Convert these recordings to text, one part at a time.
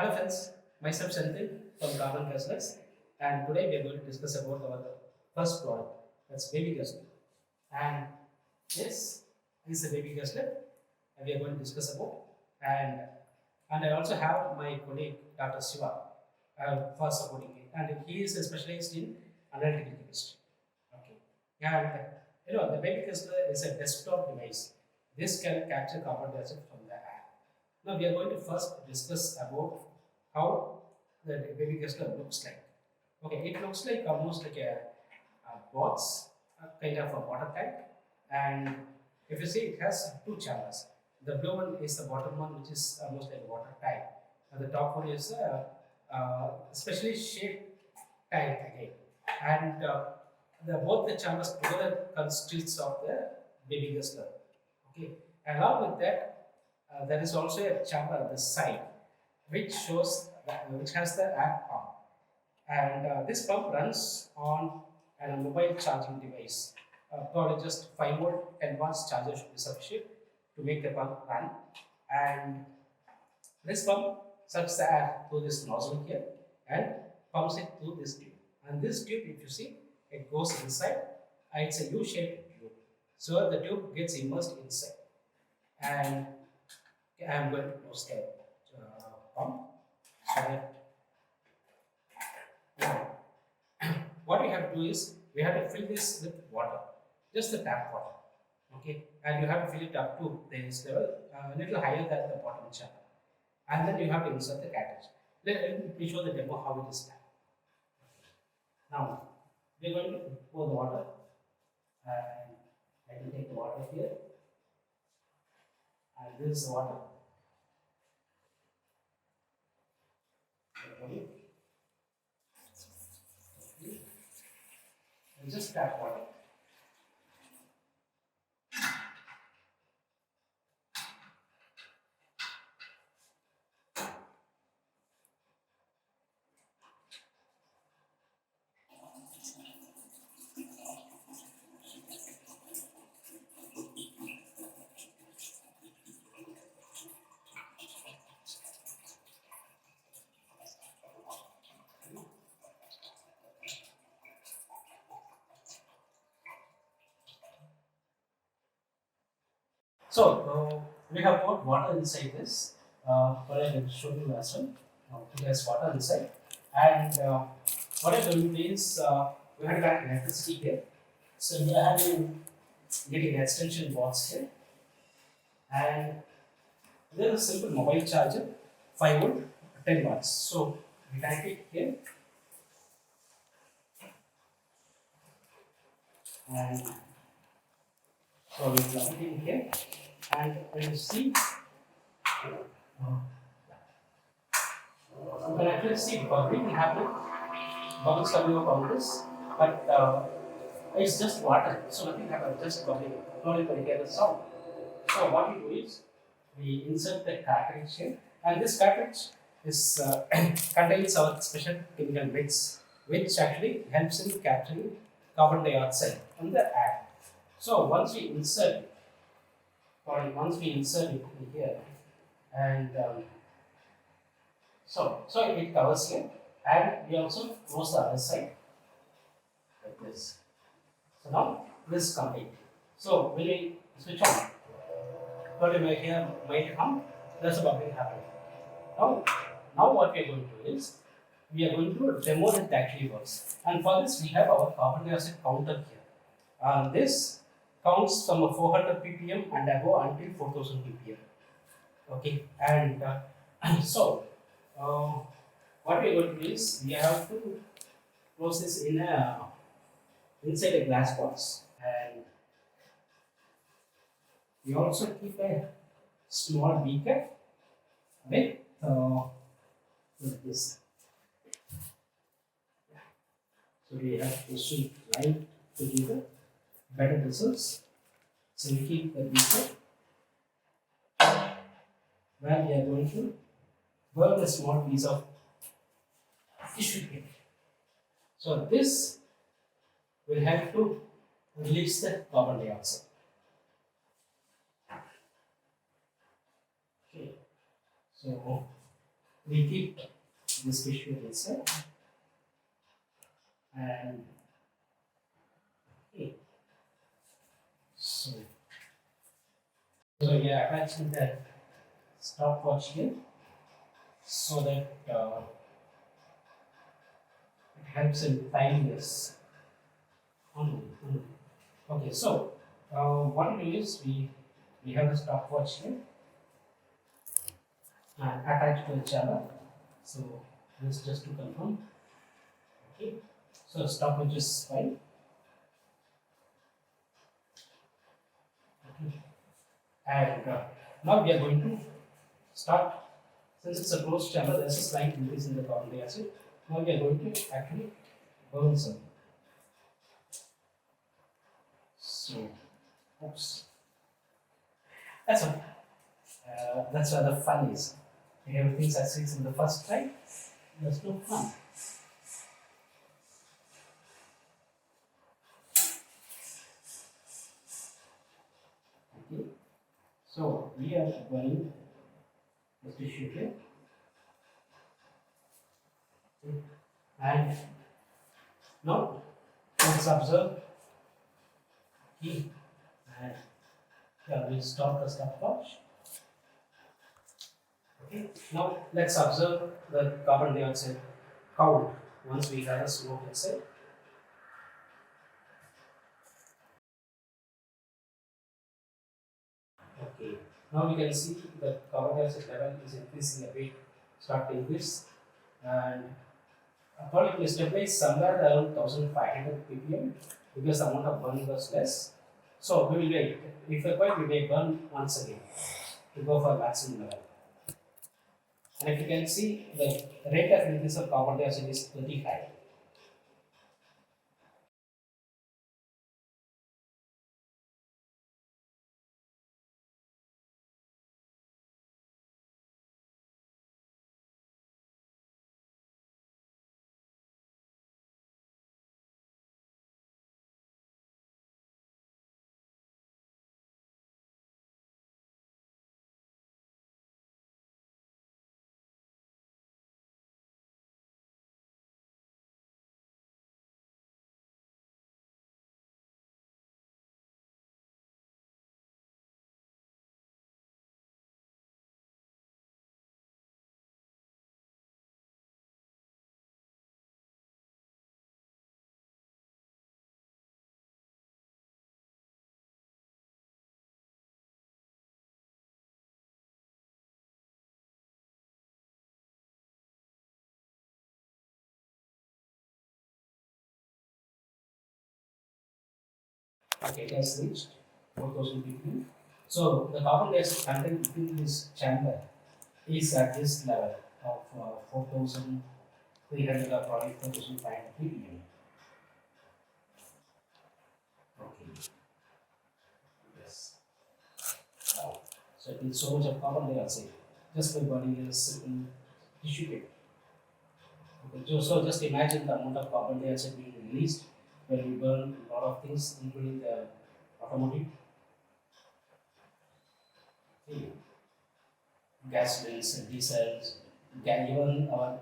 Hello friends, myself Senthil from Baby Guzzlers, and today we are going to discuss about our first product, that's Baby Guzzler. And yes, this is a Baby Guzzler, and we are going to discuss about. And and I also have my colleague Dr. Shiva for supporting me, and he is a specialist in analytical chemistry. Okay, and the Baby Guzzler is a desktop device. This can capture carbon dioxide from the air. Now we are going to first discuss about how the Baby Guzzler looks like. Okay, it looks like almost like a box, a kind of a water tank, and if you see, it has two chambers. The blue one is the bottom one, which is almost like a water tank, and the top one is a specially shaped tank again. And both the chambers together constitutes of the Baby Guzzler. Okay, along with that, there is also a chamber at the side, which has the air pump, and this pump runs on a mobile charging device. Probably just 5 volt 10 watts charger should be sufficient to make the pump run. And this pump sucks the air through this nozzle here and pumps it through this tube. And this tube, if you see, it goes inside. It's a U-shaped tube, so the tube gets immersed inside. And I am going to close the pump so that what we have to do is we have to fill this with water, just the tap water. Okay, and you have to fill it up to this level, a little higher than the bottom chamber, and then you have to insert the cartridge. Let me show the demo how it is done. Now we are going to pour the water, and I can take the water here, and this is the water. Okay. And just tap water. So we have put water inside this. What I will show you as well. It has water inside, and what I will do is we have got electricity here. So we are having getting an extension box here, and there is a simple mobile charger, 5 volt, 10 watts. So we connect it here, and so we plug it in here. And when you see, you can actually see bubbling happening, bubbles coming up on this, but it's just water, so nothing happens, just bubbling. Not you can hear the sound. So what we do is we insert the cartridge here, and this cartridge is contains our special chemical mix, which actually helps in capturing carbon dioxide from the air. So once we insert it in here, and so it covers here, and we also close the other side like this. So now this is complete. So when we switch on, what you may hear might hum, there's a bubbling happening. Now what we are going to do is we are going to demo that it actually works, and for this we have our carbon dioxide counter here. This counts from 400 ppm and above until 4000 ppm. Okay, and so what we are going to do is we have to close this in inside a glass box, and we also keep a small beaker with this. So we have to sweep right together, better results. So we keep the beaker where we are going to burn a small piece of tissue paper. So this will help to release the carbon dioxide. Okay. So we keep this tissue inside and okay. So, we are attaching that stopwatch here so that it helps in timeliness. Okay, so what we do is we have the stopwatch here and attached to the channel. So this just to confirm. Okay, so stopwatch is fine. Okay. And now we are going to start. Since it's a closed chamber, there's a slight increase in the carbon dioxide. Now we are going to actually burn some. So, oops. That's all. That's where the fun is. If everything succeeds in the first try, there's no fun. Okay. So we are burning the tissue here. Okay. And now let's observe. Okay. And we'll stop the stopwatch. Okay. Now let's observe the carbon dioxide count once we have a smoke inside. Okay. Now we can see the carbon dioxide level is increasing a bit, start to increase, and according to stabilize somewhere around 1500 ppm because the amount of burn was less. So we will wait. If required, we may burn once again to go for maximum level. And if you can see, the rate of increase of carbon dioxide is pretty high. Okay, it has reached 4000 ppm. So the carbon dioxide content within this chamber is at this level of 4300 or probably 4500 ppm. Okay. Yes. Wow. So it means so much of carbon dioxide just by burning a simple tissue paper. Okay. So just imagine the amount of carbon dioxide being released when we burn a lot of things, including the automotive, gasolines, diesels, even our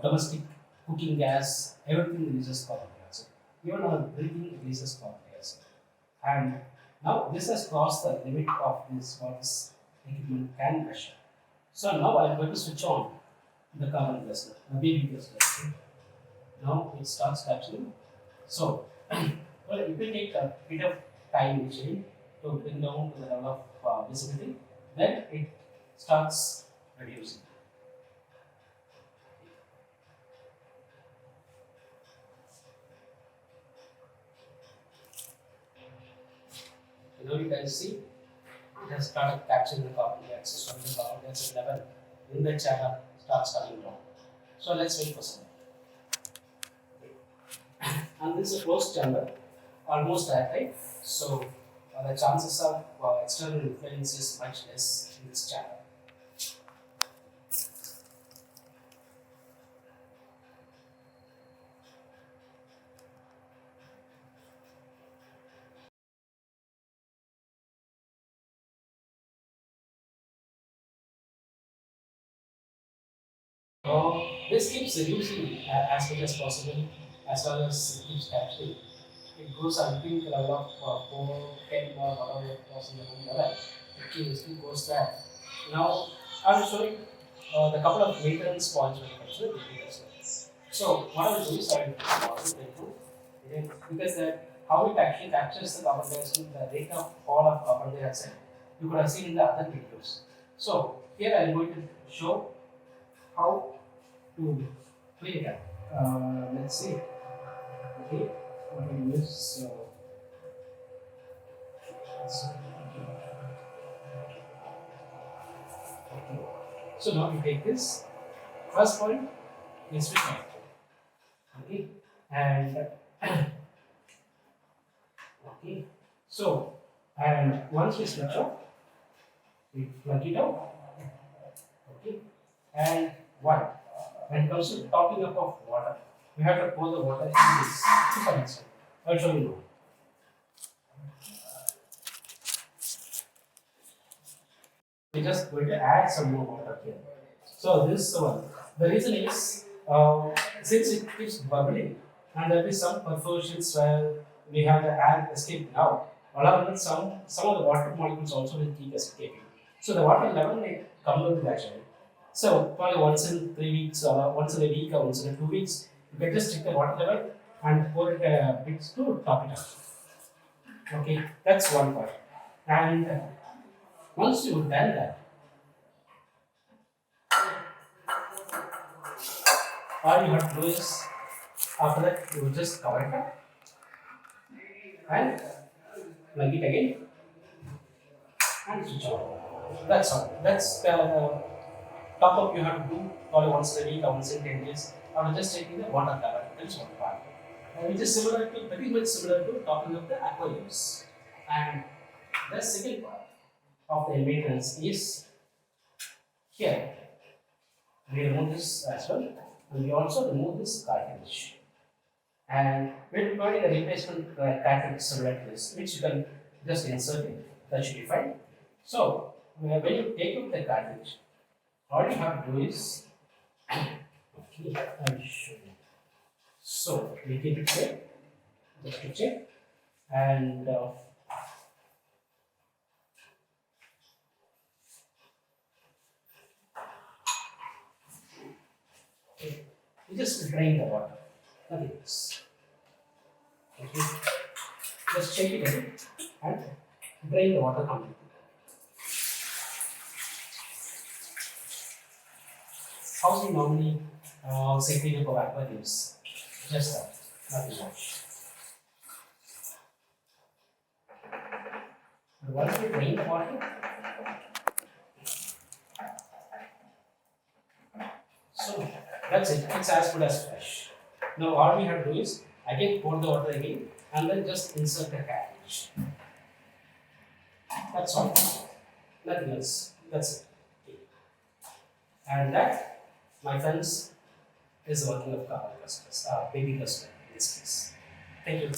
domestic cooking gas, everything releases carbon dioxide. Even our breathing releases carbon dioxide. And now this has crossed the limit of what this equipment can measure. So now I'm going to switch on the carbon guzzler, the baby guzzler. Now it starts capturing. So well, it will take a bit of time initially to bring down to the level of visibility. Then it starts reducing. Now you can see it has started capturing the carbon dioxide, so the carbon dioxide level in the channel starts coming down. So let's wait for some. And this is a closed chamber, almost airtight. So the chances of external influence is much less in this channel. This keeps reducing as much as possible, as well as it keeps capturing. It goes, I think, level of 4, 10 or whatever it was in the room level. It goes there. Now, I'm showing the couple of maintenance points when it comes to the baby guzzler. So, what I will do is I will pause it into because how it actually captures the carbon dioxide, the rate of fall of carbon dioxide, you could have seen in the other videos. So, here I am going to show how to play it out. Let's see. Okay, what we use. Okay. So now we take this. First point is switch on. Okay, and okay. So and once we switch off, we plug it out. Okay, and one. When it comes to topping up of water, we have to pour the water in this to some extent. I'll show you now. We're just going to add some more water here. So this one. The reason is since it keeps bubbling and there is some perforations where we have the air escape now. Along with some of the water molecules also will keep escaping. So the water level may come down naturally. So probably once in 3 weeks or once in a week or once in 2 weeks, you can just check the water level and pour it a bit to top it up. Okay, that's one part. And once you've done that, all you have to do is after that you will just cover it up and plug it again and switch on. That's all. That's the top up you have to do probably once a week or once in 10 days. I will just checking the water level. That's one part. Which is similar to pretty much similar to topping up the aquariums. And the second part of the maintenance is here. We remove this as well, and we also remove this cartridge. And we're providing a replacement cartridge similar to this, which you can just insert it. That should be fine. So when you take out the cartridge, all you have to do is okay, I'll show you. So we keep it here, just to check, and you just drain the water. Nothing else. Okay. Just check it again and drain the water completely. How do you normally say clean up of aquariums? Just that, nothing much. But once we drain the water, so that's it. It's as good as fresh. Now all we have to do is again pour the water again and then just insert the cartridge. That's all. Nothing else. That's it. Okay. And that, my friends, is the working of carbon guzzlers, baby guzzler in this case. Thank you.